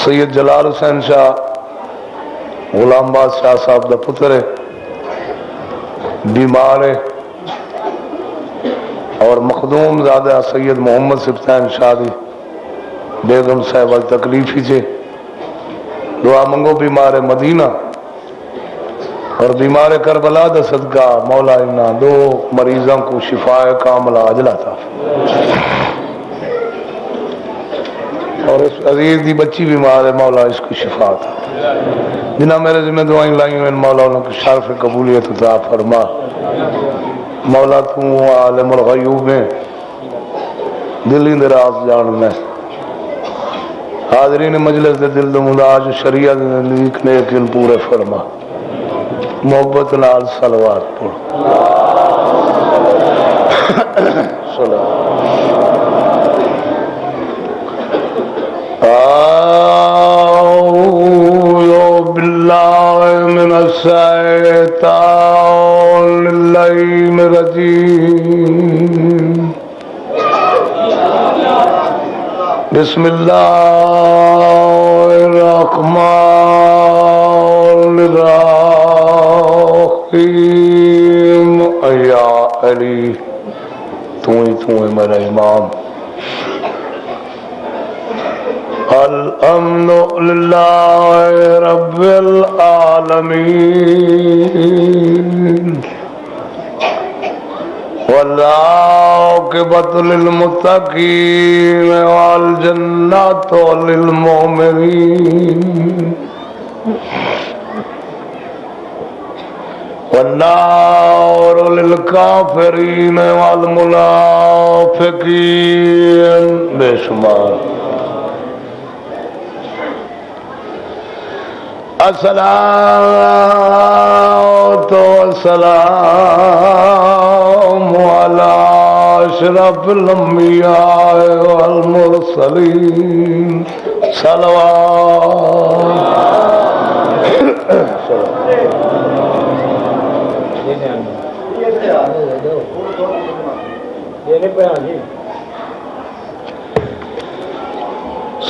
سید جلال حسین شاہ غلام باز شاہ صاحب دا پتر ہے، بیمار ہے، اور مخدوم زادہ سید محمد سفتین شاہ دی بیگم صاحب تکلیف ہی چھے، دعا منگو بیمار مدینہ اور بیمار کربلا دا صدقہ مولا انہاں دو مریضوں کو شفاء کاملہ عاجلہ تھا، اور اس عزیز دی بچی بیمار ہے، مولا اس کو شفا تھا، جنہاں میرے ذمہ دعائیں لائیں ہیں، مولا انہوں کی شرف قبولیت عطا فرما، مولا تو عالم الغیوب میں دلی دراز جان میں حاضرین مجلس دے دل دو مداج شریعت نیک نیک ان پورے فرما، محبت نال صلوات پڑھ اعوذ باللہ من الشیطان اللعین الرجیم، بسم اللہ الرحمن الرحیم، یا علی تو ہی میرا امام، الحمد للہ رب العالمین، والعاقبۃ للمتقین والجنۃ للمؤمنین، والنار للکافرین والمنافقین، بے شمار الصلاۃ والسلام علی اشرف الانبیاء والمرسلین،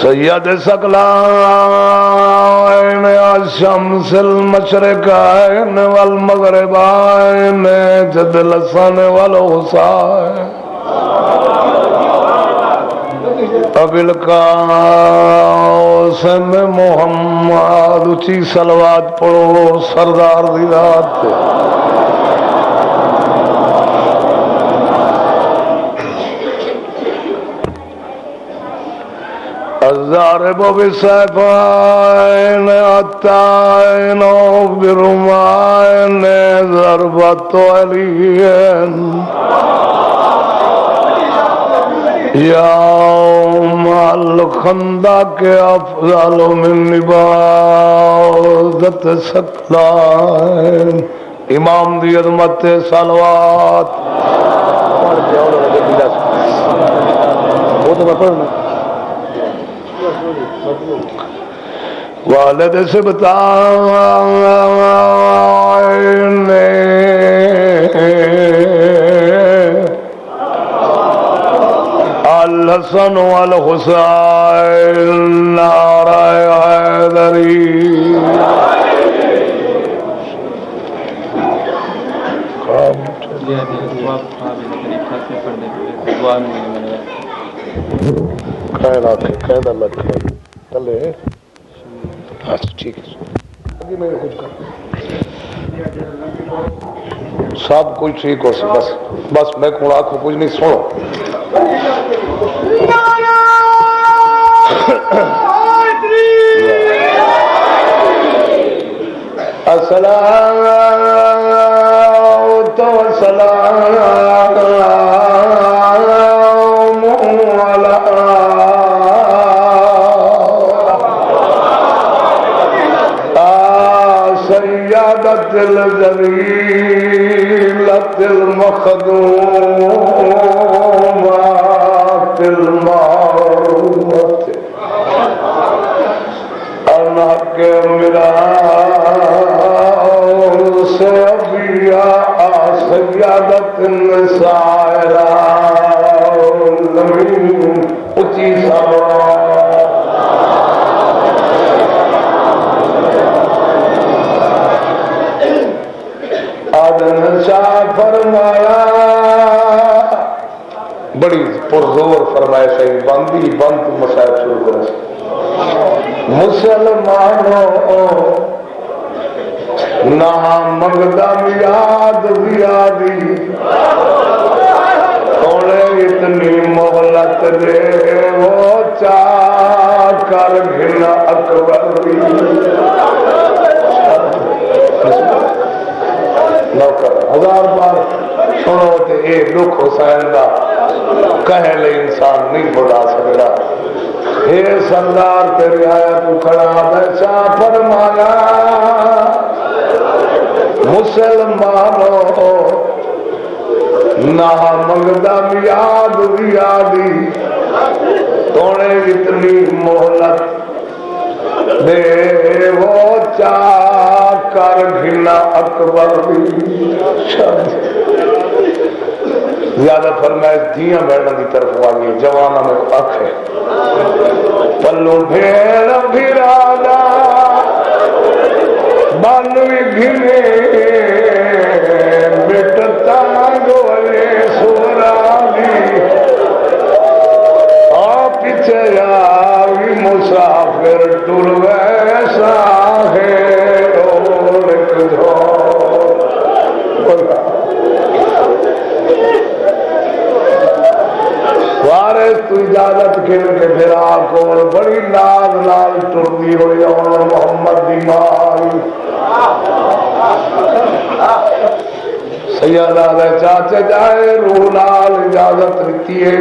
سید ثقلین الشمس المشرقین والمغربین جد الحسن والحسین، ابی القاسم محمد، اچھی صلوات پڑھو سردار دی ذات پہ، الضارب بالسيفين الطاعن بالرماين ضربة علي، يوم الخندق أفضل من عبادة ثقلين، امام دی عظمت صلوات والد سبطان الحسن والحسین نعرہ حیدری، سب کچھ ٹھیک ہو سی، بس میں کو آنکھوں کچھ نہیں سنو، السلام سیادت الجلیلت المخدومات المعروفت انا کے میرا سے ابیا سیادت النساء العالمین، اچھی سوال فرمایا بڑی پرزور فرمائش ہے بندی بند مسائل شروع کرے مسلمانوں نہ منگدا میاد زیادی توڑے اتنی مہلت دے وہ چاہ کر گھنا اکبر دی نوکر ہزار بار سنو تے اے دکھ حسین دا کہہ لے انسان نہیں بھلا سکتا اے سردار تیری آیا تو کھڑا بیچا فرمایا مسلمانوں نہ منگدا میاد زیادی توڑے اتنی مہلت دے وہ چاہ کر گھنا اکبر دی زیادہ فرمائش دیاں بیٹھنے کی طرف آگئی جوانہ میں اکھ ہے پلو بھیڑ بھیرانا بانوی گھنے بیٹتا گولے سورانی پیچھے آوی مسافر ٹر ویسا ہے وارث تو اجازت کھل کے پھرا کول بڑی ناز نال ٹردی ہوئی اور محمد دی مائی سیدہ دے چاچے جائے روح نال اجازت رکھتی ہے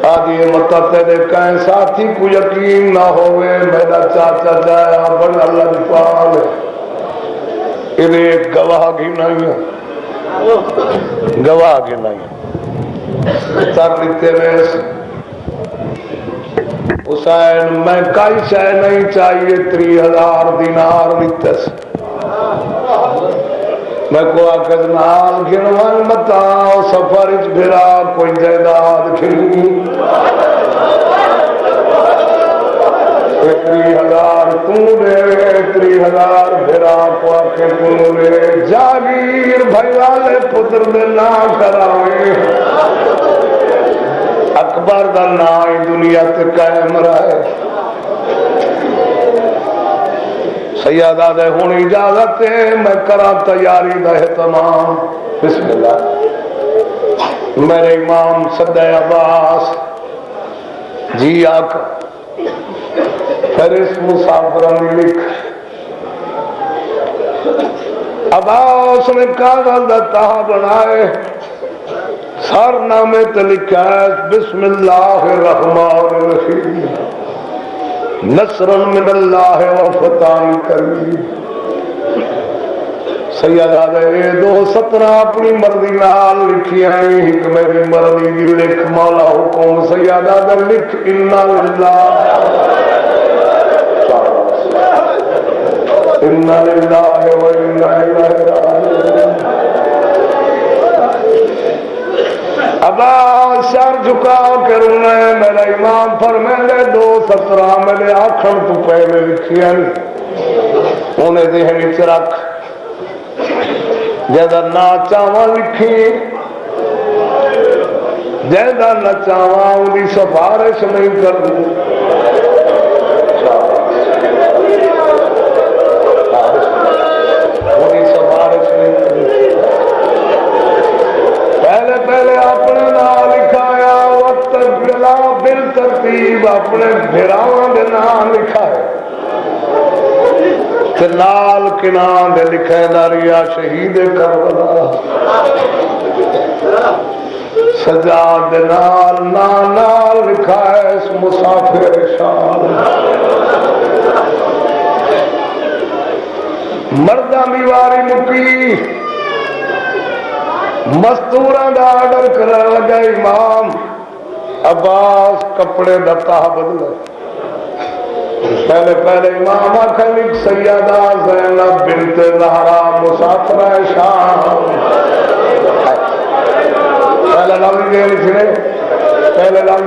آدھی مطلب تیرے کہیں ساتھی کو یقین نہ ہوئے میرا چاچا جایا بڑا لگپال انہیں ایک گواہ کی نہیں ہے گواہ کی نہیں ہے تر لیتے ویس حسین میں کئی شے نہیں چاہیے 3000 دینار لیتے سے میں کو آکد نال گھنوان متاؤ سفر اچ بھرا کوئی جائداد کھلی 3000 تو دے 3000 بھرا کو آکے تو دے جاگیر بھائی والے پتر دے نہ کراوے اکبر دا نائی دنیا تے قائم رہے سیادہ دے ہون اجازت ہے میں کرا تیاری دا اہتمام بسم اللہ میرے امام صدہ عباس جی آقا پھر اس مسافران لکھ عباس نے کاغذ دا تہا بنائے سار نامے تے لکھا ہے بسم اللہ الرحمن الرحیم نصر من اللہ و فتح کریم سیدہ دے 217 اپنی مرضی نال لکھی ہیں ایک میری مرضی دی لکھ مولا حکم سیدہ دے لکھ انا للہ انا للہ و انا الیہ راجعون ابا سر جھکاؤ کے رونا ہے میرا امام فرمائے 217 میرے آنکھن تو پہلے لکھی ہیں انہیں ذہن وچ رکھ جیدہ نا چاواں لکھی جیدہ نہ چاواں انہی سفارش نہیں کر دی انہی سفارش نہیں کر دی پہلے اپنے نام لکھایا وقت بلا بل ترتیب اپنے بھراواں دے نام لکھا ہے لال کنان دے لکھے داریا شہید کربلا سجاد دے نال نال لکھا ہے اس مسافر شام مردہ بیواری مکی مستوراں دا آرڈر کرنے لگا امام عباس کپڑے دتا بدلے پہلے امام آخر سیدہ زینب بنت زہرا مسافرہ شام پہلے لفظ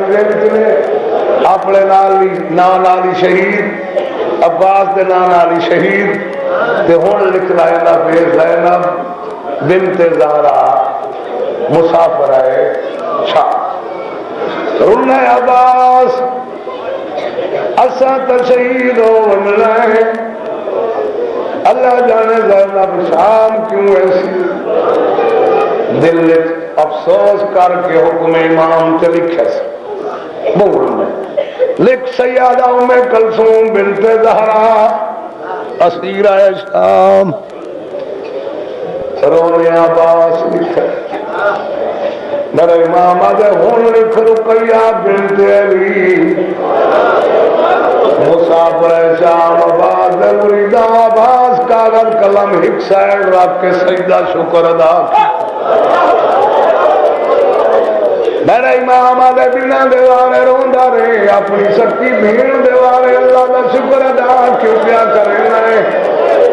لکھنے اپنے نالی شہید عباس دے نالی شہید تے ہن لکھ لایا بے زینب بنت زہرا مسافر ہے شام رن عباس اساں تشہید ہو ون رہے اللہ جانے زینب شام کیوں ایسی دل افسوس کر کے حکم امام تے لکھے بول میں لکھ سیادہ ام کلثوم بنت زہرا اسیرہ شام رونے عباس لکھے میرے امام آدھے ہون لکھ رقیہ بنت علی مسافر شام عباس مریدہ عباس کاغذ قلم ایک سائڈ رکھ کے سجدہ شکر ادا میرے امام آدھے بنا دیوانے روندہ رہے اپنی سکی بھیڑ دیوانے اللہ کا شکر ادا کیوں کیا کریں میں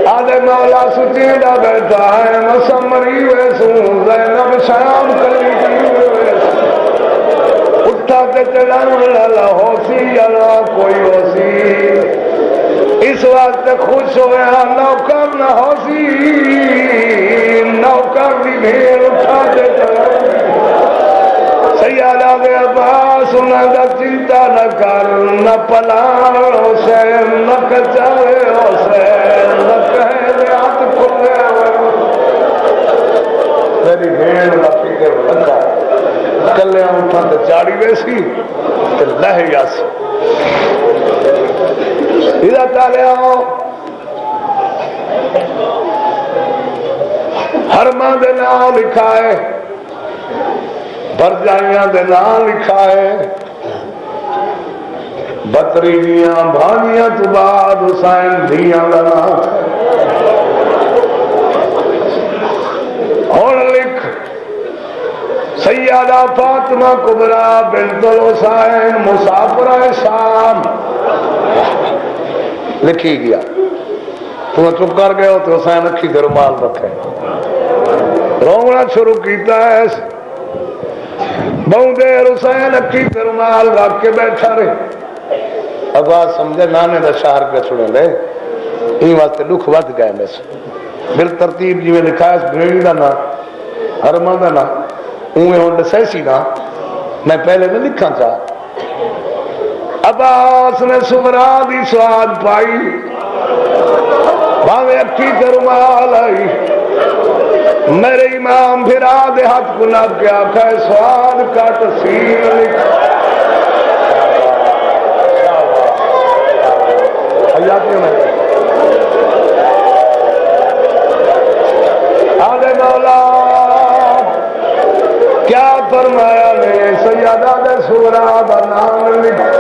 آدھے مولا سچیں دا بیٹھا ہے مسمری ویسوں زینب شام کلی کی ویسوں اٹھا کے چڑھان للا ہو سی یا کوئی ہو سی اس وقت خوش ہویا نوکر نہ ہو سی نوکر بھی بھیڑ اٹھا کے چڑھان سیادہ دے عباس انہیں دا چنتا نہ کر نہ پلان حسین نہ کچاوے حسین نہ کہے دے ہاتھ کھلے ہوئے میری بھیڑ نہ فکر رکھا کلے اٹھا تے چاڑی ویسی تے لہ یاسی ادھر چالے آؤ حرمہ دے نام لکھا ہے برجائیاں دے نام لکھا ہے بطرییاں بھانیاں تو بعد حسین دھیاں دا نام اور لکھ سیدہ فاطمہ کبریٰ بنت الحسین مسافرہ شام لکھی گیا تمہیں چپ کر گئے ہو تو حسین اکھی کے رومال رکھے رونا شروع کیتا ہے بہت دیر حسین اکھی کے رومال رکھ کے بیٹھا رہے عباس سمجھے نانے دا شہر پہ چھوڑے لے این واسطے لکھ ود گئے میں سے بل ترتیب جی میں لکھا ہے بریڑی دا نا حرمہ دا نا اوہیں ہونڈ سیسی نا میں پہلے میں لکھا چاہ عباس نے سبرا دی سواد پائی باوے اکھی کے رومال آئی میرے امام بھرا دے ہاتھ کو نہ کیا کھائے سواد کا تصویر لکھا حیاتیوں میں آدھے مولا کیا فرمایا نے سیدہ دے سورا دا نام لکھا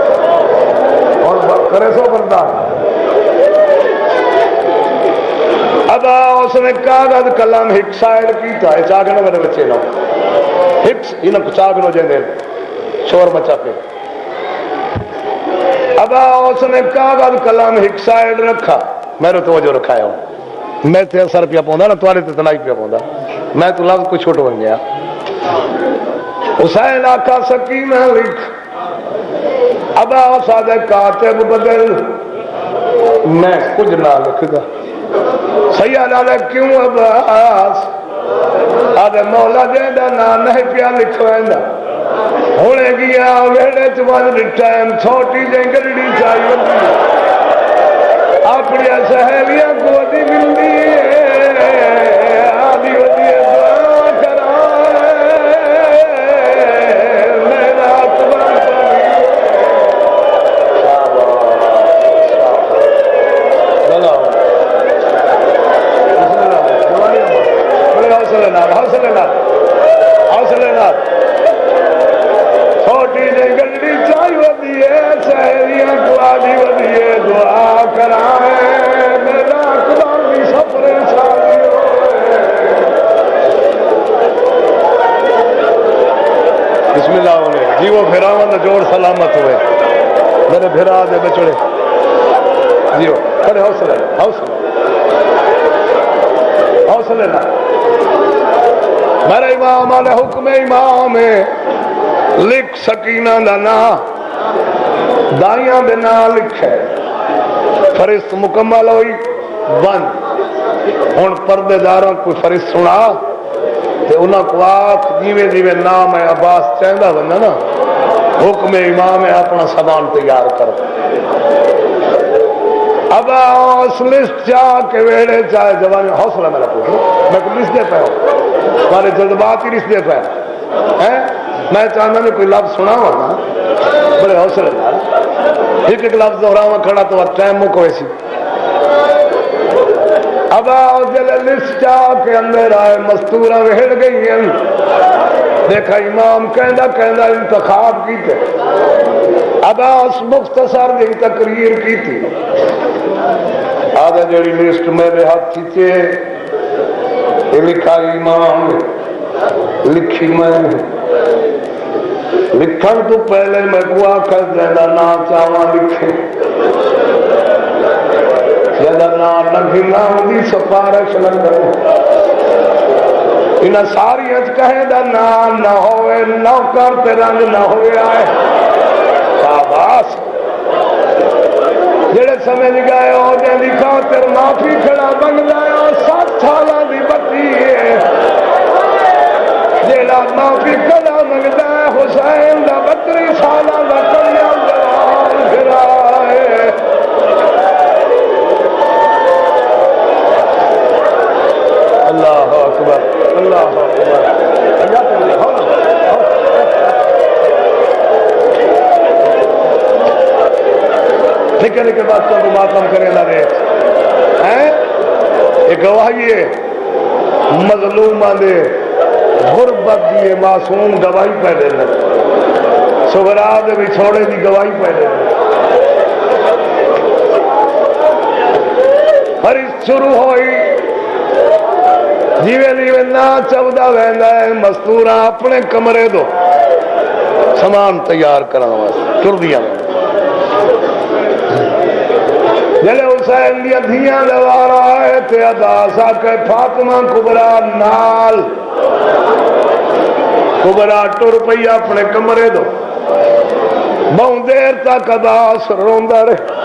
اور کرے سو بندہ ابا اس نے کاغذ قلم ہک سائڈ کیتا ہے چاگنو میرے بچے نو ہکس انہوں کو چاگنو جائیں دے شور مچا پہ ابا اس نے کاغذ قلم ہک سائڈ رکھا میرے توجہ رکھایا ہوں میں تے اثر پیا پوندا نا توارے تے تنائی پیا پوندا میں تو لفظ کو چھوٹو بن گیا حسین آقا سکینہ لکھ ابا سادہ کاتب بدل میں کچھ نہ لکھ گا سیدہ نے کیوں عباس آدھے مولا جیدہ نا نہیں پیا لکھوائندہ ہونے گیا ویڑے چوان ٹائم چھوٹی جنگلڑی چاہیے اپنی سہیلیاں کو دی ملتی ہے آدھی ہوتی ہے دعا کرائے میرا اکبر چھوٹی جنگلڑی چاہیے دیے سہیلیاں کو آدھی ودیے دعا کرائے میرا اکبر بھی سفر شادی بسم اللہ ہونے جی وہ بھراون جوڑ سلامت ہوئے میرے بھرا دے بچڑے جی وہ کھڑے حوصلے حوصلے حوصلے نہ میرے امام نے حکم امام لکھ سکینہ لانا دائیاں بنا لکھے فرست مکمل ہوئی بند ہون پردے داروں کوئی فرست سنا انہاں کو آخ جیویں جیویں نام ہے عباس چاہتا بندہ نا حکم امام ہے اپنا سامان تیار کر عباس لسٹ چاہ کے ویڑے چاہے جوانی حوصلہ میرا پوچھو میں کو لسٹ دے پہ ہوں تمہارے جذبات ہی لسٹ دے پہ ہیں میں چاہتا نہیں کوئی لفظ سنا ہوا نا بڑے حوصلے دار ایک لفظ دہراواں کھڑا تو ٹائم مکو ایسی عباس جلے لسٹ چاہ کے اندر آئے مستورہ وہڑ گئی ہیں دیکھا امام کہندہ انتخاب کی تھے عباس مختصر دی تقریر کی تھی آدھا جڑی لسٹ میرے ہاتھ تھی لکھا امام لکھی میں لکھن تو پہلے میں کو آخر دینا نہ چاہاں لکھے جدہ نہ لکھی نہ ہوگی سفارش نہ کرو انہاں ساری اچ کہے دا نام نہ ہوئے نوکر تے رنگ نہ ہوئے آئے شاباش جڑے سمجھ گئے ہو جی خاطر معافی کھڑا بن گئے ہو 7 سالہ دی بچی ہے جڑا معافی کھڑا منگدا ہے حسین دا 32 سالہ دا کنیا جوان پھرا ہے اللہ اکبر اللہ اکبر نکلنے کے بعد تو ماتم کرے نہ رہے ہیں ایک گواہی ہے مظلومہ دے غربت دیئے معصوم گواہی پہلے نہ سغرا دے بھی چھوڑے دی گواہی پہلے نہ فرض شروع ہوئی جیوے جیوے نہ چودہ ویندہ ہے مستورہ اپنے کمرے دو سامان تیار کرنا واسطے ٹر دیا جلے حسین دیا دھیاں دوارا آئے تھے اداسا کہ فاطمہ کبرا نال کبرا ٹر پئی اپنے کمرے دو بہت دیر تک اداس روندہ رہے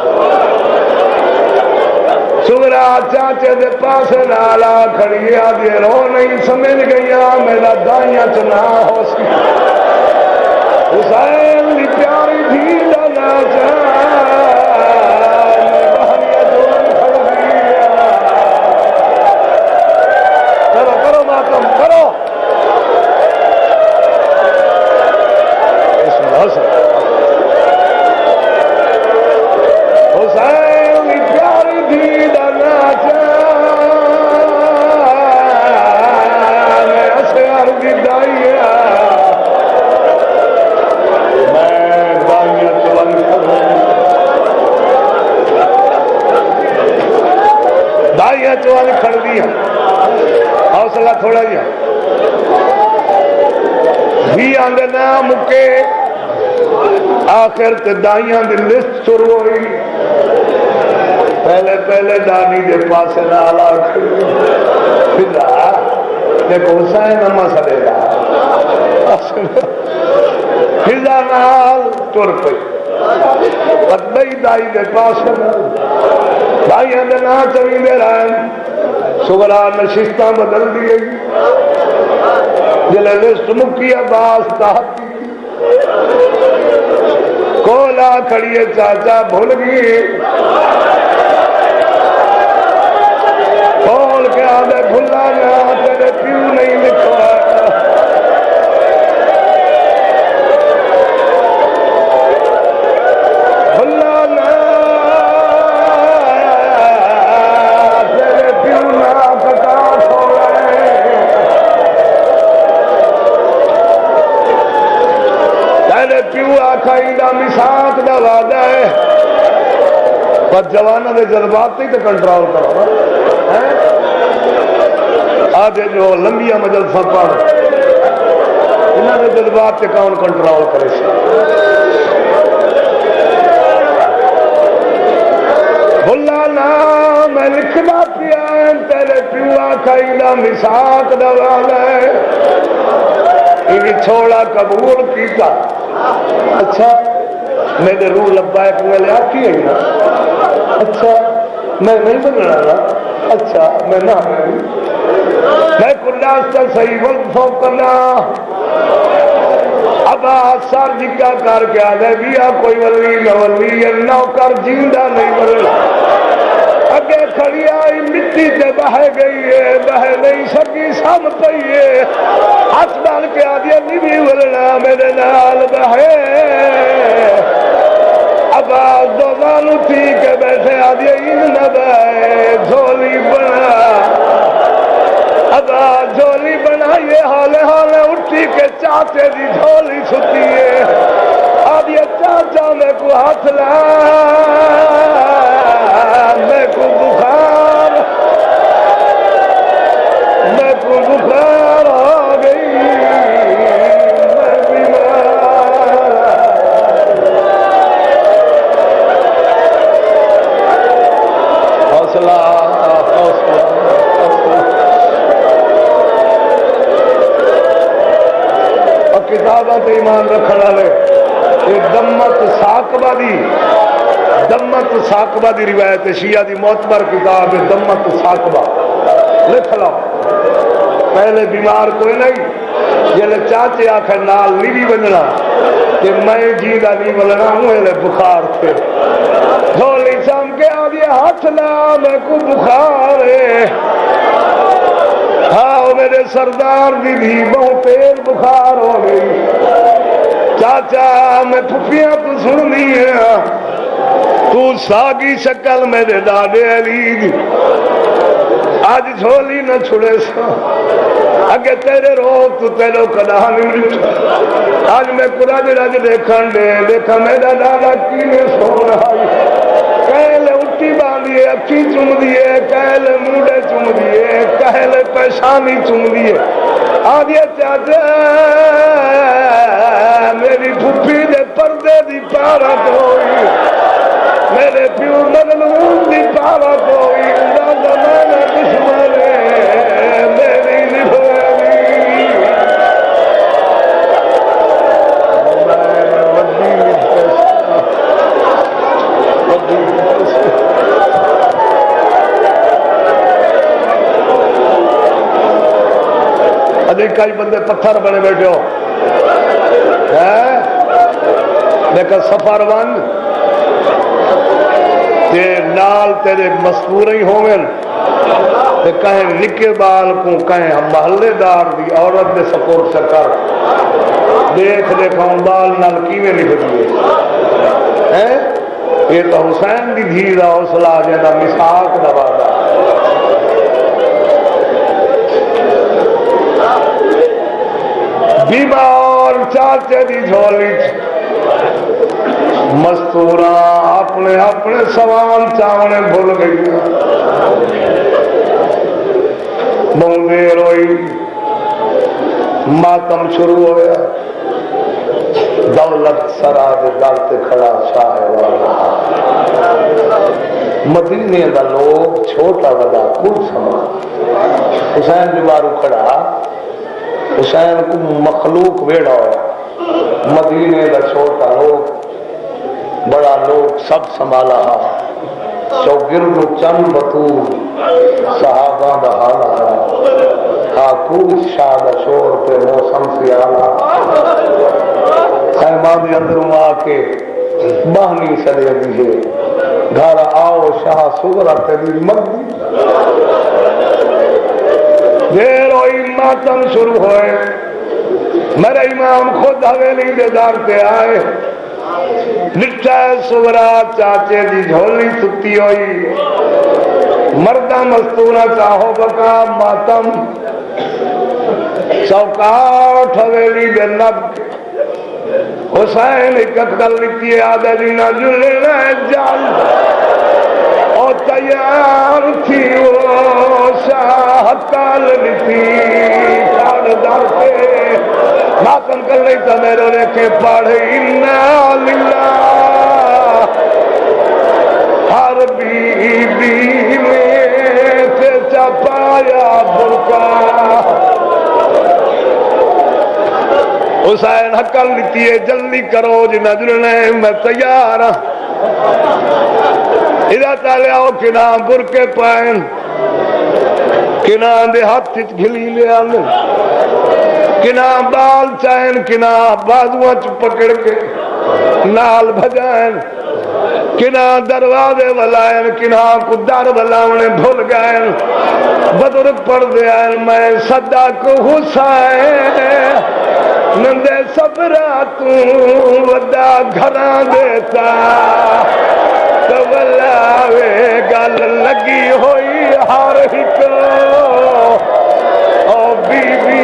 سغرا چاچے دے پاسے نالا کھڑی آدھی رو نہیں سمجھ گئی میرا دائیاں چنا ہو سی حسین دی پیاری تھی ڈالا کرو کرو ماتم کرو حسین دی پیاری تھی ڈالا میں اسیار دی دائیا دائیاں چوال کھڑ دیا حوصلہ تھوڑا جا بھی آندے نا مکے آخر تے دائیاں دی لسٹ شروع ہوئی پہلے پہلے دانی دے پاسے نالا پھر دیکھو حسین اما سلے گا فضا نال ٹر پئی پتبئی دائی دے پاسے دائیاں دے نا چویں دے رہن سغرا نشستاں بدل دی گئی جلے لسٹ مکی عباس تحت کولا کھڑیے چاچا بھول گئی کھول کے آدھے بھلا گیا تیرے پیو نہیں لکھوا مساق دا وعدہ ہے پر جوانہ دے جذبات نہیں تو کنٹرول کرو آدھے جو لمبیا مجلسہ پڑھ انہوں نے جذبات کے کون کنٹرول کرے سے بھلا نا میں لکھنا پیا تیرے پیوا کھائیلا مساق دا وعدہ ہے انہیں چھوڑا قبول کیتا اچھا میرے روح لبائے کو میں لے آتی ہے نا اچھا میں نہیں بننا نا اچھا میں کلا صحیح ولفو کرنا اب سر جکا کر کے آ دے بھی کوئی ولی نہ ولی نوکر جیندہ نہیں مرنا اگے کھڑی آئی مٹی سے بہ گئی ہے بہ نہیں سکی سم پئی ہے ہاتھ ڈال کے آ دیا نہیں بھی ولنا میرے نال بہے اب دوانو تھی کے بیٹھے آ دیا ان نہ بہے جھولی بنا اب جھولی بنائیے ہولے ہولے اٹھی کے چاچے دی جھولی چھتی ہے اب یہ چاچا میں کو ہاتھ لا میں کو بخار آ گئی میں بیمار حوصلہ کتابت ایمان رکھنے والے دمت ساقبہ دی روایت شیعہ دی معتبر کتاب ہے دمت ساقبہ لکھ لو پہلے بیمار کوئی نہیں جلے چاچے آخر نال نہیں بھی بننا کہ میں جیدہ نہیں بلنا ہوں لے بخار تھے جھولی سام کے آدھے ہاتھ لا میں کو بخار ہے ہاں میرے سردار دی بھی بہت تیز بخار ہو گئی چاچا میں پھپیاں تو سن دی ہے تو ساگی شکل میرے دادے علی آج جھولی نہ چھڑے سا اگے تیرے روح تو تیرے کدا نہیں آج میں قرآن رج دیکھا میرا دادا کینے سو رہا کہلے اٹھی باندھیے اکھی چم دیے کہلے موڑے چم دیے کہلے پیشانی چم دیے آدھے چاچا میری پھپھی دے پردے دی پارت ہوئی میرے پیو مظلوم دی پارت ہوئی دادا میں دشمن میری کئی بندے پتھر بنے بیٹھے ہو دیکھا سفر ون نال تیرے مستور ہی ہوں گے کہیں نکے بال کو کہیں محلے دار دی عورت دے سپورٹ سے کر دیکھا ہوں بال نال کیویں نکل گئے یہ تو حسین دی دھی دا حوصلہ جیسا مساق دا وعدہ بیمار چاچے دی جھولی مستورہ اپنے سوال چاونے بھول گئی بہت دیر ہوئی ماتم شروع ہویا دولت سرا دے دلتے کھڑا شاہ والا مدینے دا لوگ چھوٹا بڑا کل سما حسین بیمارو کھڑا حسین کو مخلوق ویڑا ہوا مدینے دا چھوٹا لوگ بڑا لوگ سب سنبھالا چوگرد چند بطور صحابہ دا حالا خاکوش شاہ دا شور پہ موسم سیالا خیمہ دی اندروں آ کے بہنی سلے دیجئے گھر آؤ شاہ سورہ تیری مگی دیر ہوئی ماتم شروع ہوئے میرے امام خود حویلی دے دار پہ آئے لٹا سورا چاچے دی جھولی ستی ہوئی مردہ مستورہ چاہو بکا ماتم چوکاٹ حویلی دے نب حسین اکتل لکھی آدھے دینا جلنا جال او تیار تھی وہ شاہ کال لکھی کال دار پہ ماتم کر نہیں تھا میرے ریکھے پاڑھے انہا للہ ہر بی میں سے چپایا برکا حسین حقل لیتی ہے جلدی کرو جنہ جلنے میں تیار ادھا تعالیٰ ہو کہ نام برکے پائن کنا دے ہاتھ گھلی لیا کنا بال چائن کنا بازواں چ پکڑ کے نال بھجائن کنا دروازے ولائن کنا کو در ولاونے بھول گئے بزرگ پڑھ دیا میں صدا کو حسین نندے صبرا تو ودا گھراں دیتا تو بلاوے گل لگی ہوئی ہر ہک او بی بی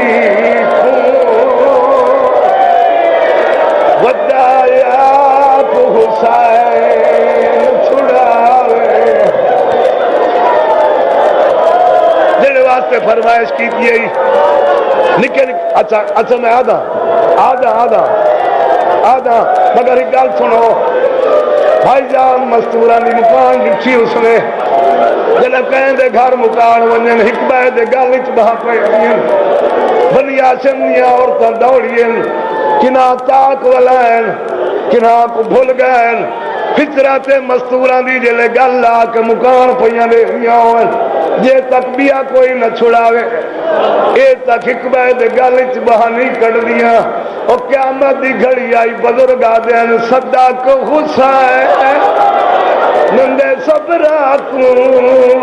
کو ودا یا کو حسین چھڑاوے جڑے واسطے فرمائش کی تھی نکے اچھا میں آدھا مگر ایک گل سنو بھائی جان مستورہ دی مکان جٹھی اس نے جلے کہیں دے گھر مکان ونجن حکبہ دے گل اچ بہا پہتین بنی آشم دیا عورتاں دوڑین کنا تاک ولائن کنا کو بھول گئن فطرت مستورہ دی جلے گل آ کے مکان پہیاں دے ہوئن یہ تک بیا کوئی نہ چھڑاوے اے تک حکبہ دے گل اچ بہا نہیں کڑ دیا اور قیامت دی گھڑی آئی بزرگ آدین صدا کو حسین نندے صبرا تو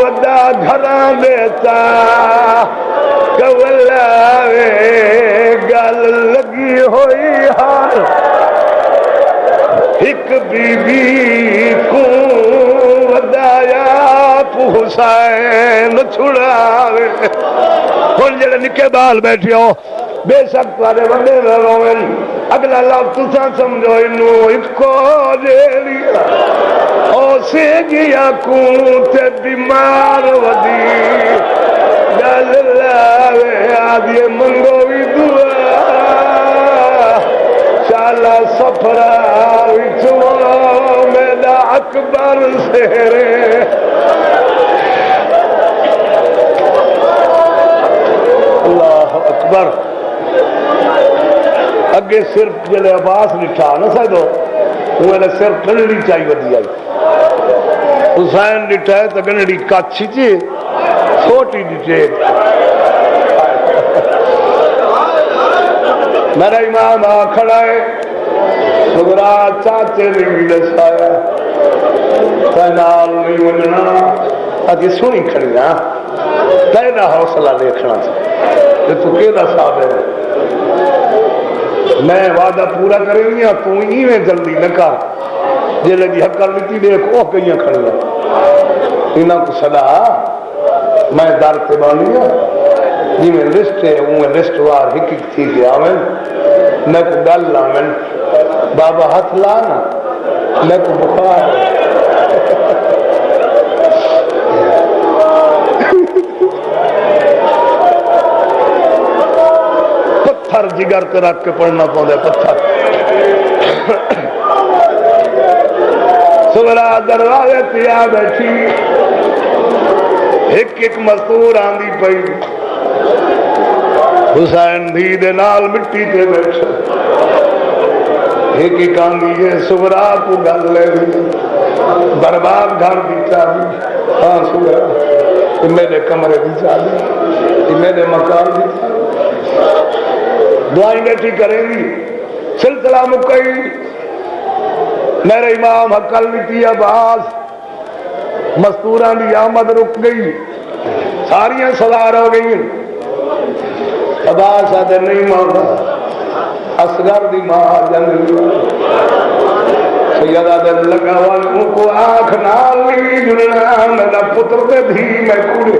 ودا گھراں دیتا کولاوے گل لگی ہوئی ہار ایک بی بی کو ودایا حسین چھڑاوے ہن جڑے نکے بال بیٹھے ہو بے شک تارے بندے نہ روین اگلا لفظ تساں سمجھو انو اکو جیلی او سے گیا کو تے بیمار ودی گل لاوے آدھے منگو بھی دعا شالا سفرا وچوں میرا اکبر سہرے اللہ اکبر اگے صرف جلے عباس لٹھا نہ سکو وہ صرف گنڈی چاہیے ودی آئی حسین لٹھا ہے تو گنڈی کچھ جی چھوٹی ڈیٹیل میرا امام آ کھڑا ہے سگرا چاچے نہیں دسایا تینال نہیں ونجنا اجی سونی کھڑی ہاں تیرا حوصلہ دیکھنا کہ تو کیڑا صاحب ہے میں وعدہ پورا کریں گی تو ایویں جلدی نہ کر جے لگی حقل نہیں دیکھ او کئیاں کھڑیاں انہاں کو صدا میں در تے بانی ہوں جی میں لسٹ ہے وہ لسٹ وار ہک تھی کہ آویں نہ کو گل لاویں بابا ہاتھ لانا نہ کو بخار پتھر جگر تے رکھ کے پڑھنا پوندا پتھر سورا دروازے تے آ بیٹھی ایک مزدور آندی پئی حسین دھی دے نال مٹی تے بیٹھا ایک آندی ہے سورا کو گل لے برباد گھر دی چابی ہاں سورا میرے کمرے دی چابی میرے مکان دی دعائیں بیٹھی کریں گی سلسلہ مکئی میرے امام حقل نہیں عباس مستوران دی آمد رک گئی ساریاں سوار ہو گئی عباس آدھے نہیں مانگا اصغر دی ماں جنگ سیدہ دل لگا والوں کو آنکھ نالی جننا میرا پتر دے بھی میں کوڑے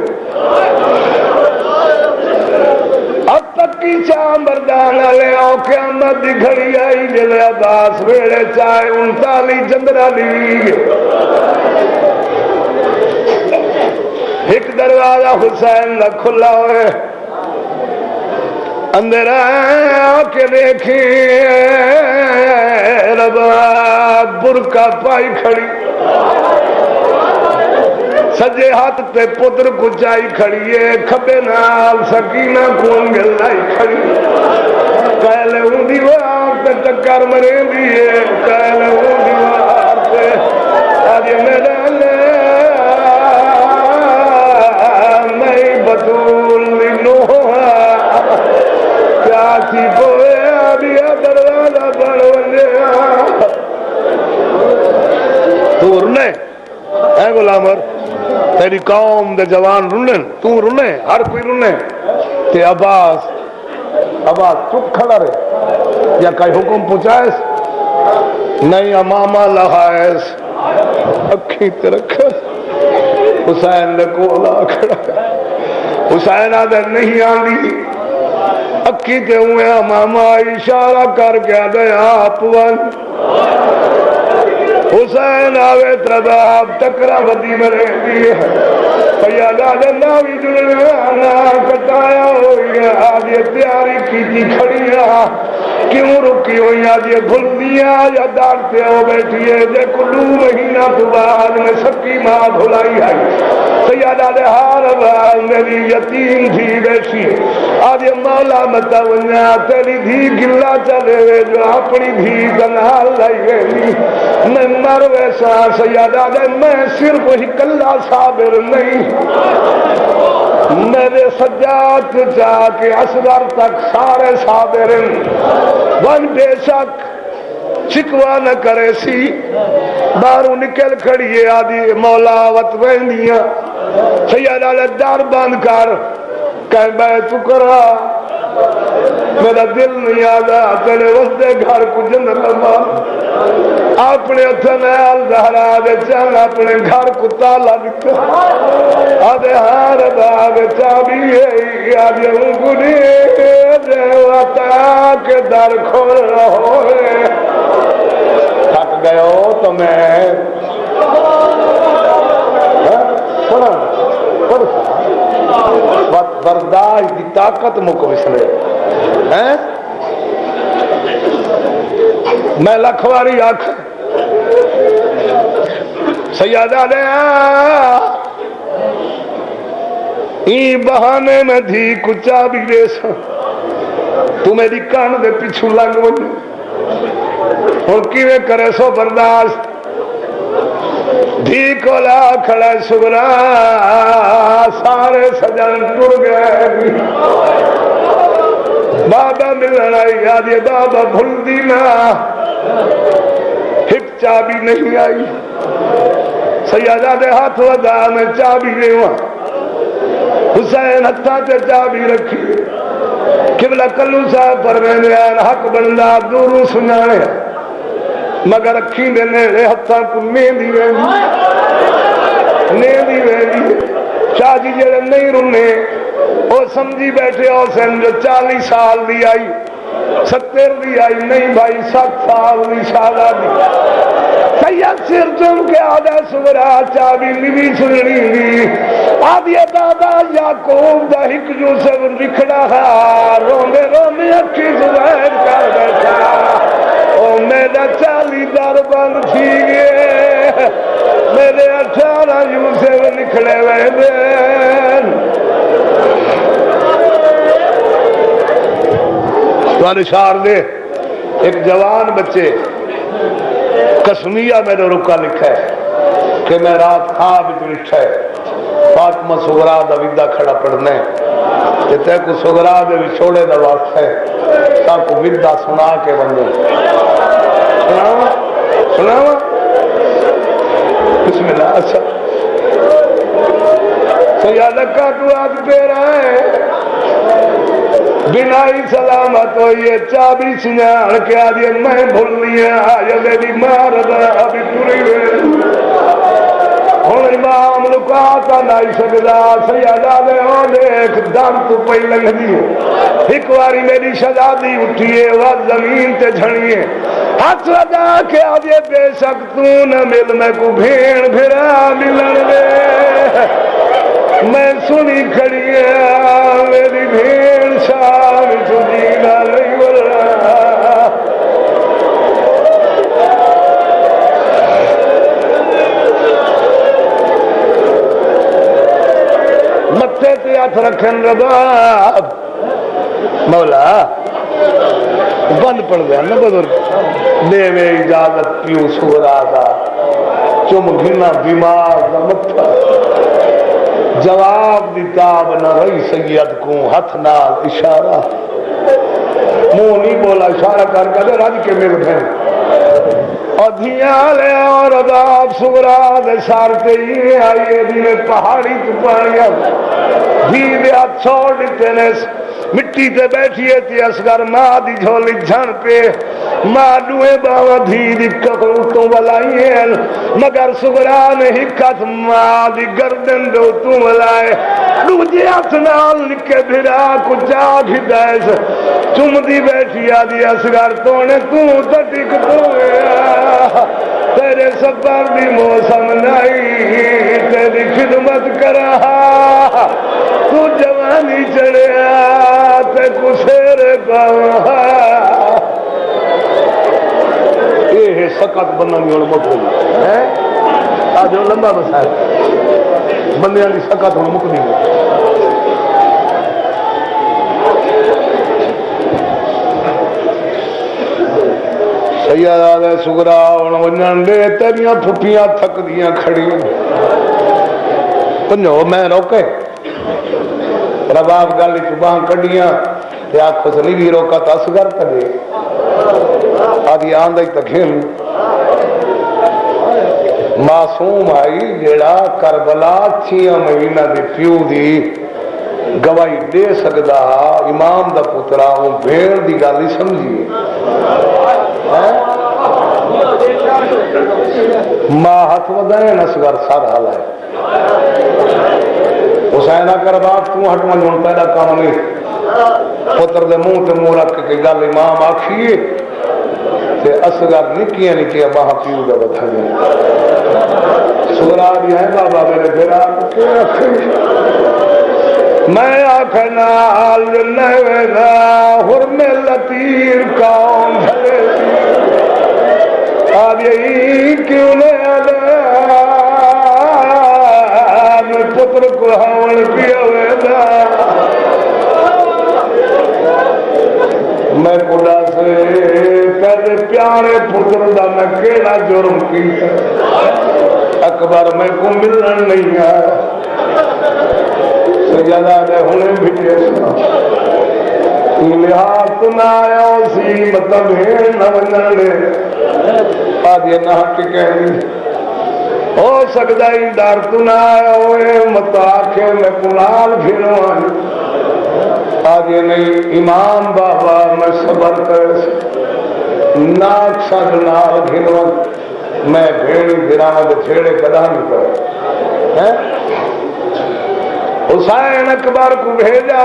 اب تک کی چاہم بردان لے آؤ قیامت دی گھڑی آئی جلے عباس ویڑے چاہے 39 جندرہ دی ایک دروازہ حسین نہ کھلا ہوئے اندر آ کے دیکھیں ربا برکا پائی کھڑی سجے ہاتھ پہ پتر کچائی کھڑی ہے کھبے نال سکینہ کو انگلائی کھڑی کہلے ہوں دیوار پہ ٹکر مرے دیئے کہلے ہوں دیوار پہ آج میرا تو رنے اے غلامر تیری قوم دے جوان رنے تو رنے ہر کوئی رنے تے عباس چپ کھڑا رہے یا کئی حکم پہنچائس نہیں امامہ لہائس اکھی تے رکھا حسین نے کولا کھڑا حسین آدھے نہیں آنی اکھی تے ہوئے امامہ اشارہ کر کے آدھے آپ ون حسین آوے ترداب تکرہ بدی میں رہ دی پیادہ دندہ بھی جلنا کٹایا ہوئی آج یہ تیاری کی تھی کھڑیاں کیوں رکی ہوئی آج یہ بھل دیا یا دارتے ہو بیٹھی ہے جے کلو مہینہ تو بعد میں سکی ماں بھلائی آئی سیادہ دے ہار میری یتیم تھی بیٹھی آج یہ مولا متونیا تیری دھی گلہ چلے ہوئے جو اپنی دھی تنہا لائی گئی میں مر ویسا سیادہ دے میں صرف ہی کلہ صابر نہیں میرے سجاد جا کے اصغر تک سارے صابر ون بے شک شکوا نہ کرے سی بارو نکل کھڑیے آدھی مولا وط ویندیاں سیادہ دے دار بند کر کہ میں چکرا میرا دل نہیں آدھا تیرے وستے گھر کو جنر لما اپنے اتنال دہرا دے چاہ اپنے گھر کو تالا دکھا آدھے ہار باغ چابی ہے آدھے انگلی دیوتا کے در کھول رہو ہے تھک گئے ہو تو میں برداشت کی طاقت مکو بسلے میں لکھواری آکھ سیادہ دے این بہانے میں دھی کچا بھی دے سا تو میری کان دے پیچھو لنگ بنے اور کیوے کرے سو برداشت دھی کو لا کھڑا سگرا سارے سجن ٹر گئے بابا ملنا یاد یہ بابا بھول دینا ایک چابی نہیں آئی سیادہ دے ہاتھ ودا میں چابی لے ہوا حسین ہتھا تے چابی رکھی قبلہ کلو صاحب پر میں نے حق بندہ دوروں سنانے مگر اکھی دے نیرے ہتھا کو نیندی ویندی شاہ جی جڑے نہیں رنے وہ سمجھی بیٹھے ہو سن جو 40 سال دی آئی 70 دی آئی نہیں بھائی 7 سال دی شادہ دی سید سر جن کے آدھا سورا چابی نبی سننی دی آدھی دادا یعقوب دا ہک جو سے رکھڑا ہے روندے اکھی زبیر کر بیٹھا او میرا 40 در بند تھی گئے میرے 18 یوسف نکھڑے ہوئے دین تو اشار دے ایک جوان بچے قسمیہ میں نے رکا لکھا ہے کہ میں رات خواب لکھا ہے فاطمہ سغرا دا ویدہ کھڑا پڑھنے کہ تے کو سغرا دے وچھوڑے دا وقت ہے تاں کو ویدہ سنا کے بندے سناوا بسم اللہ اچھا سیادہ کا تو آج پہ رہا ہے بنائی سلامت ہو یہ چابی سنیاں کے آدھے میں بھول لیا یہ میری ماردا ابھی پوری ہوئے ہوں امام لکاتا نہیں سکتا سیادہ دے ہو دیکھ دم تو پہ لگ دی ایک واری میری شہزادی اٹھیے وہ زمین تے جھڑیے ہاتھ لگا کے آدھے بے شک تو نہ مل میں کو بھیڑ بھیڑا ملن دے میں سنی کھڑی ہے میری بھیڑ شام چجینا نہیں بولا متے تے ہاتھ رکھن رباب مولا بند پڑ گیا نا بزرگ دے وے اجازت پیو سورا دا چم گھنا بیمار دا متھا جواب دیتا بنا رہی سید کو ہاتھ نال اشارہ منہ نہیں بولا اشارہ کر کے رج کے مل گئے اور دھیاں لے اور عذاب سغرا دے سارتے ہی آئیے دینے پہاڑی تو پانیا دھی دے ہاتھ چھوڑ دیتے نے مٹی تے بیٹھیے تھی اصغر ماں دی جھولی جھن پہ ماں دوئے باوا دھی دی ککروٹوں بلائی ہیں مگر سغرا نے ہکت ماں دی گردن دو تو بلائے دوجے ہاتھ نال نکے بھرا کو جاگ ہدایس چم دی بیٹھی آدھی اصغر تونے تو تٹک تو گیا تیرے سفر دی موسم نہیں تیری خدمت کرا تو جوانی چڑھیا تے کسیر پاوا یہ سکت بندہ نہیں ہونا مک ہوئی آج لمبا بسا ہے بندیاں دی سکت ہونا مک نہیں ہوئی سیدہ سغرا ہن ونجن دے تیریاں پھپیاں تھک دیاں کھڑیاں پنجو میں روکے رباب گل چباں کڈیاں تے آکھو سنی بھی روکا تا اصغر کدے آدھی آندائی تکھین معصوم آئی جیڑا کربلا 6 مہینہ دی پیو دی گواہی دے سکدا امام دا پترا وہ بھیڑ دی گل سمجھیے ماں ہاتھ ودائیں اصغر سر حال ہے حسین کر باپ تو ہٹ من ہوں پیدا کام نہیں پتر دے منہ تے منہ رکھ کے گل امام آکھیے تے اصغر نکیاں نکیاں باہ پیو دا بتا دیں سغرا بھی ہے بابا میرے پھر میں آکھنا حال نوینا حرم لطیر کون جھلے آب یہی کیوں لے میں پتر کو ہاون پیا ویدا میں خدا سے تیرے پیارے پتر دا میں کیڑا جرم کیتا اکبر میں کو ملن نہیں آیا سیدہ نے ہونے بھیجے لحاظ تو نہ آیا اسی مطلب ہے نہ ونجن لے آدھے نہ حق کہہ دی ہو سکتا ہی ڈر تو نہ آیا ہوئے مت آکھے میں کلال پھروں آئی آدھے نہیں امام بابا میں صبر کر ناک ساتھ نال گھنوں میں بھیڑی گراں دے چھیڑے کدا نہیں کرے حسین اکبر کو بھیجا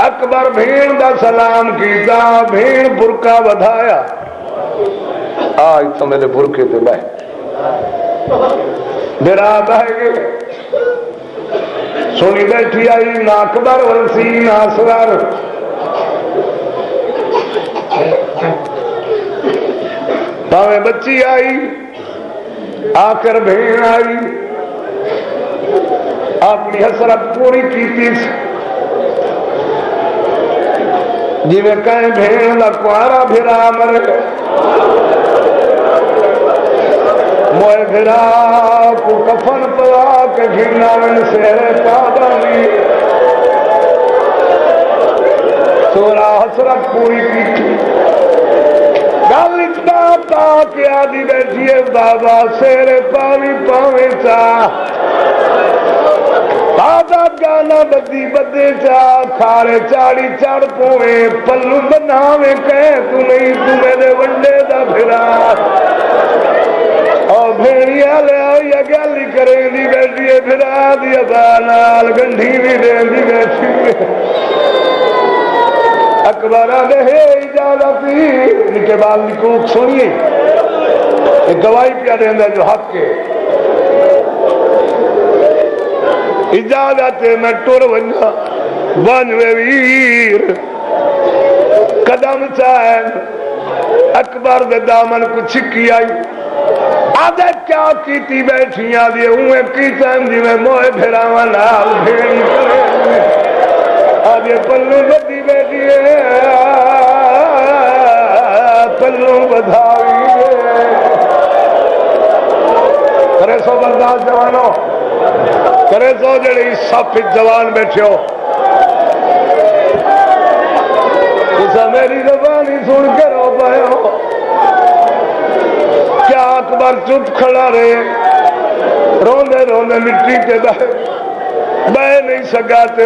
اکبر بھیڑ دا سلام کیتا بھیڑ برکا بدھایا آج تو میرے برکے پہ بہ میرا بہ گئے سنی بیٹھی آئی نہ اکبر ورسی نہ اصغر باویں بچی آئی آ کر بھیڑ آئی اپنی حسرت پوری کی تھی جی میں کہیں بھیڑ دا کوارا بھرا مر موئے بھرا کو کفن پوا کے گھرنا من سہرے پابانی سورا حسرت پوری کی تھی گل اتنا تا کہ آدھی بیٹھیے بابا سہرے پانی پاویں چاہ بابا گانا بدی بدے چا کھارے چاڑی چڑ پوے پلو بناوے کہے تو نہیں تو میرے ونڈے دا پھرا اور بھیڑیا لے آئی گلی کرے دی بیٹھیے پھرا دیا بانال گنڈھی بھی دے دی بیٹھی اکبر آدھے اجازتی ان کے بعد لکوک سنیے ایک گواہی پیا دیندہ جو حق کے اجازت میں ٹر ونجا بانوے ویر قدم چاہن اکبر دے دامن کو چھکی آئی آدھے کیا کیتی بیٹھیاں دیئے ہوئے کیتاں دی میں موئے بھیراوان آل بھیڑی کرے آدھے پلو بدی بیٹھیے پلو بدھاوی کرے سو برداشت جوانو کرے سو جڑی سب جوان بیٹھے ہو تسا میری زبانی سن کے رو پائے ہو اکبر چپ کھڑا رہے، روندے روندے مٹی تے بہ نہیں سکا تے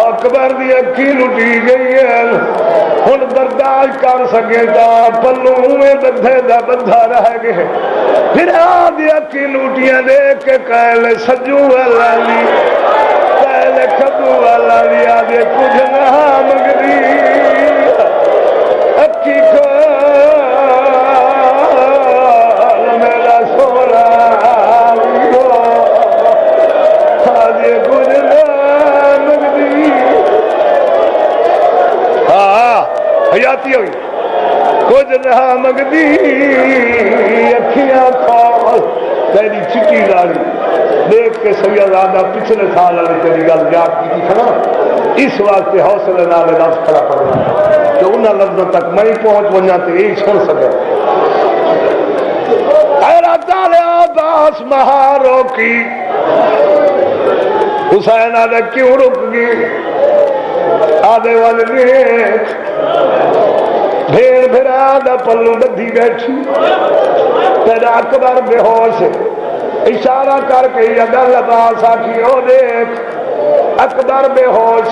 اکبر دی اکھی لٹی گئی ہے، ہن برداشت کر سکے تا پلو میں بدھے دا بدھا رہ گئے، پھر آدھی اکھی لوٹیاں دیکھ کے کہلے سجو والا لی، کہلے کھدو والا لی، آدھے کچھ نہ منگدی اکھی کھول میرا سونا آدھے کچھ نہ منگدی، حیاتی ہوئی کچھ نہ منگدی اکھیاں کھول تیری چٹی داری دیکھ کے سیدزادہ پچھلے سال والی تیری گل یاد کی تھی نا، اس واسطے حوصلے نال لفظ کھڑا پڑنا کہ انہاں لفظوں تک میں پہنچ ونجا تے یہی سن سکے۔ حیرت والے عباس مہارو کی حسین آدھے کیوں رک گئی، آدھے والے دیکھ بھیڑ بھیڑا دا پلو بدھی بیٹھی، تیرا اکبر بے ہوش اشارہ کر کے اگر لباس آکی او دیکھ اکبر بے ہوش،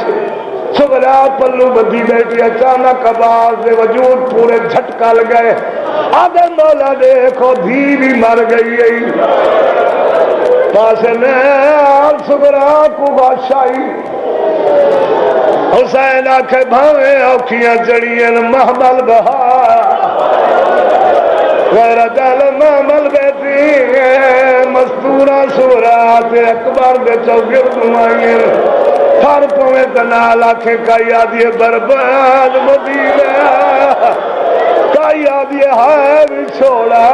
سغرا پلو بدھی بیٹھی، اچانک عباس دے وجود پورے جھٹکا لگئے، آدھے مولا دیکھو دھی بھی مر گئی ہے، پاس نے سغرا کو بادشاہی، حسین آکھے بھاویں اوکھیاں چڑیاں محمل بہا، غیرت محمل بیٹی مستورہ سورات اکبر دے چوگر دمائیں تھر پویں تنال آکھے کئی آدھیے برباد مدینہ، کئی آدھیے ہے بھی چھوڑا۔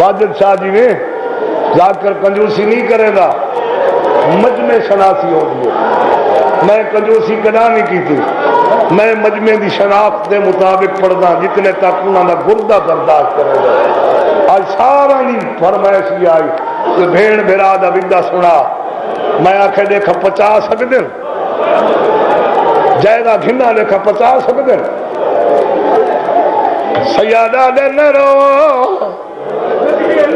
واجد شاہ جی نے جا کر کنجوسی نہیں کرے گا، مجمع شناسی ہو گئی، میں کنجوسی کدا نہیں کی تھی، میں مجمع دی شناخت دے مطابق پڑھدا جتنے تک انہاں دا گردہ برداشت کرے گا۔ آج سارا نہیں فرمائش بھی آئی کہ بھیڑ بھیرا دا بدہ سنا، میں آکھے دیکھا 50 سکتے جائدہ گھنا دیکھا 50 سکتے سیادہ دے نرو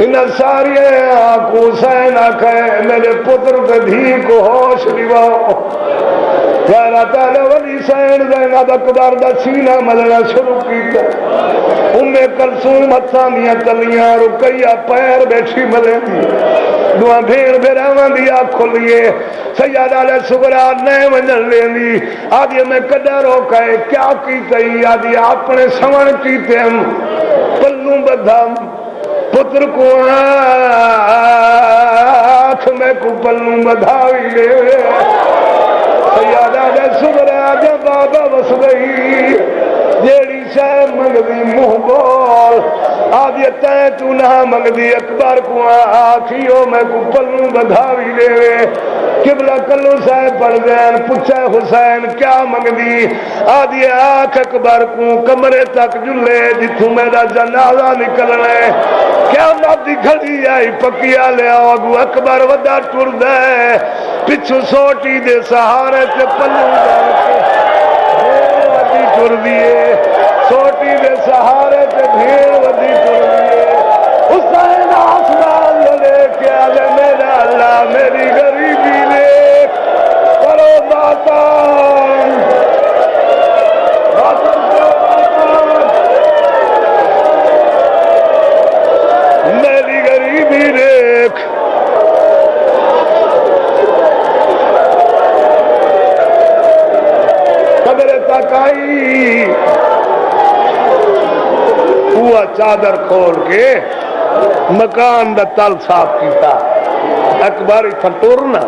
ان ساری آنکھ حسین آکھے میرے پتر تے دھی کو ہوش دیواؤ، غیرت والے ولی سین زینب اکبر دا سینہ ملنا شروع کیتا، کلثوم ہتھاں دیاں تلیاں، رقیہ پیر بیٹھی ملے دی، دعا بھیڑ بھیڑاواں دی آنکھ کھلیے، سیدہ علیہ سغرا نئے ونجل لیندی، آدھی میں کدہ روکے کیا کیتے ہی، آدھی اپنے سمن کیتے ہم پلوں بدھا پتر کو آنکھ میں کو پلوں بدھاوی لے، سیادہ نے سغرا جب بابا بس گئی، جیڑی شاہ منگدی منہ بول، آدھی تین تو نہ منگدی اکبر کو آکھیو میں کو پلوں بدھاوی لے، قبلہ کلو صاحب پڑھ دین پوچھے حسین کیا منگدی، آدھی آنکھ اکبر کو کمرے تک جلے جتوں میرا جنازہ نکلنے، کیا مادی گھڑی آئی پکیا لے آگو اکبر ودا ٹر دے، پچھو سوٹی دے سہارے تے پلو جاتے بھیڑ ودی ٹر دیے، سوٹی دے سہارے تے بھیڑ ودی ٹر دیے، حسین آسمان لے کے آلے میرا اللہ میری غریبی لے کرو باتان میری غریبی دیکھ، قبر تک آئی، ہوا چادر کھول کے مکان دا تل صاف کیتا، اکبر اتھا ٹورنا،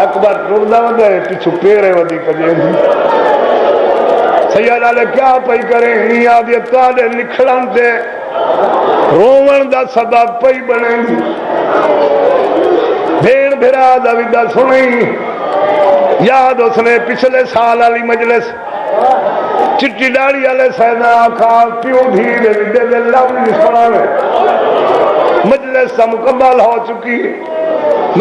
اکبر ٹورنا ودے پیچھو پیرے ودی کجے، سیدہ لے کیا پئی کریں ہی آدھی تالے نکھڑن دے رومن دا سبب پئی بنے، بھیڑ بھیرا دا ویدہ سنیں، یاد اس نے پچھلے سال علی مجلس چٹی ڈاڑی والے سینا آخا پیو دھیرے ویدے دے لفظ سنانے، مجلس تا مکمل ہو چکی،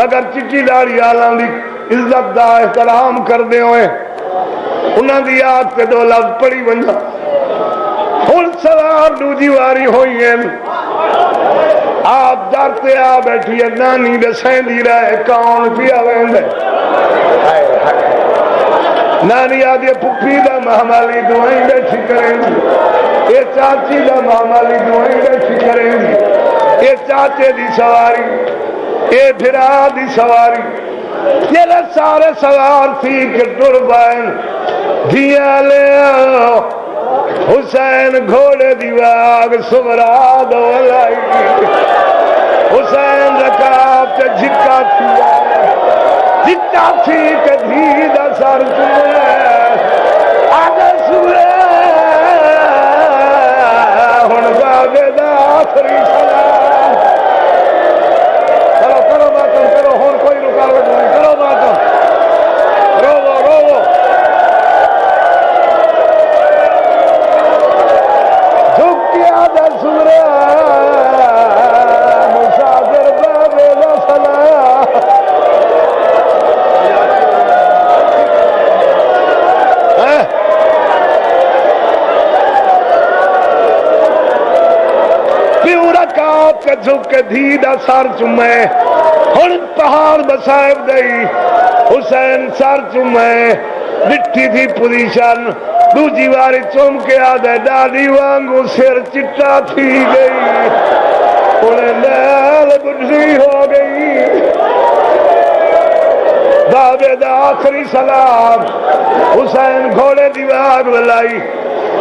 مگر چٹی ڈاڑی والوں دی عزت دا احترام کر دے ہوئے انہاں دی آگ تے دو لفظ پڑھی ونجا، ہوں سوار دوجی واری ہوئی ہیں آپ ڈرتے آ بیٹھی ہے نانی دسیندی رہے کون پیا ویندے نانی آدھی پھپھی دا مہمالی دعائیں بیٹھی کریں گی یہ چاچی دا مہمالی دعائیں بیٹھی کریں گی یہ چاچے دی سواری یہ بھرا دی سواری یہ سارے سوار تھی کہ ٹر بائن دیا لے آؤ حسین گھوڑے دی واگ سبرا دو لائی حسین رکاب تے جھکا تھیا جھکا تھی کہ دھی دا سر تمہیں آگے سورے ہن بابے دا آخری سلام چلو کرو ماتم کرو ہن کوئی رکاوٹ نہیں کرو ماتم رو رو جھک کے آدھا سورے مسافر بابے دا سلام کے جھک کے دھی دا سر چومے ہن پہاڑ بسائب دئی حسین سر چومے مٹھی تھی پوزیشن دوجی واری چوم کے آدھے ڈاڈی وانگو سر چٹا تھی گئی انہیں نیل گڈری ہو گئی بابے دا آخری سلام حسین گھوڑے دی واگ بلائی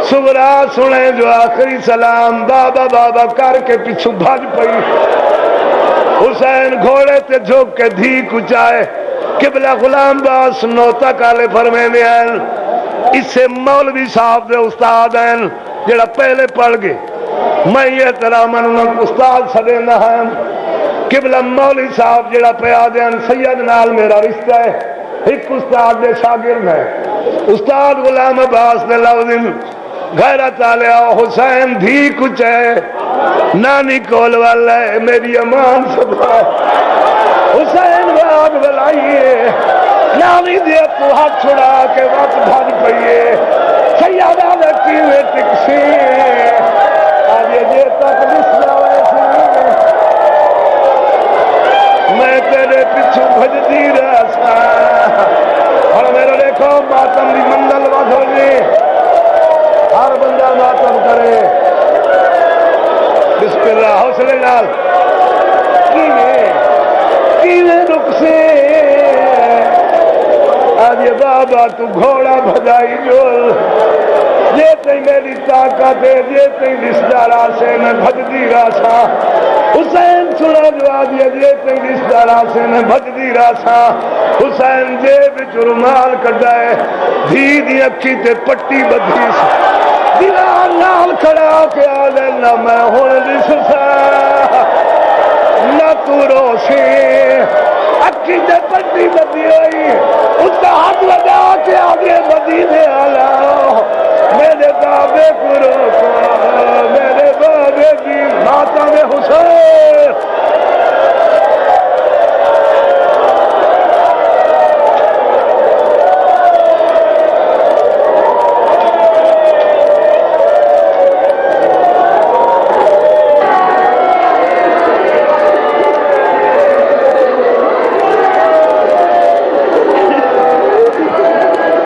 سبرا سنے جو آخری سلام بابا بابا کر کے پیچھو بھاج پئی حسین گھوڑے تے جھوک کے دھی کچائے قبلہ غلام باس نوتا کالے فرمینے ہیں اس سے مولوی صاحب دے استاد ہیں جڑا پہلے پڑھ گئے میں یہ طرح منوں استاد سدینا ہے قبلہ مولوی صاحب جڑا پیادے ہیں سید نال میرا رشتہ ہے ایک استاد دے شاگرد ہے استاد غلام عباس نے لفظ غیرت آلیا حسین دھی کچھ ہے نانی کول والا ہے میری امان سبھا حسین بھاگ بلائیے نانی دے تو ہاتھ چھڑا کے وقت بھاگ پئیے سیادہ لکی میں ٹکسی آج یہ دیر تک بسلا ویسے میں تیرے پیچھو بھج دی رہا سا اور میرے دیکھو ماتم دی منزل وقت ہو جی ہر بندہ ماتم کرے بسم اللہ حوصلے نال کیویں رک سے آج یہ بابا تو گھوڑا بھجائی جو یہ تھی میری طاقت ہے یہ تھی رشتہ سے میں بھج دی رہا سا حسین سنا جو آج یہ تھی رشتہ سے میں بھج دی رہا سا حسین جیب چرمال کٹائے دھی دی اکھی تے پٹی بدھی سے دیوار نال کھڑا کے آلے نہ میں ہون دسسا نہ تو روشی اکھی تے پٹی بدھی ہوئی اس کا ہاتھ لگا کے آگے بدھی دے آلہ میرے دعوے کو روک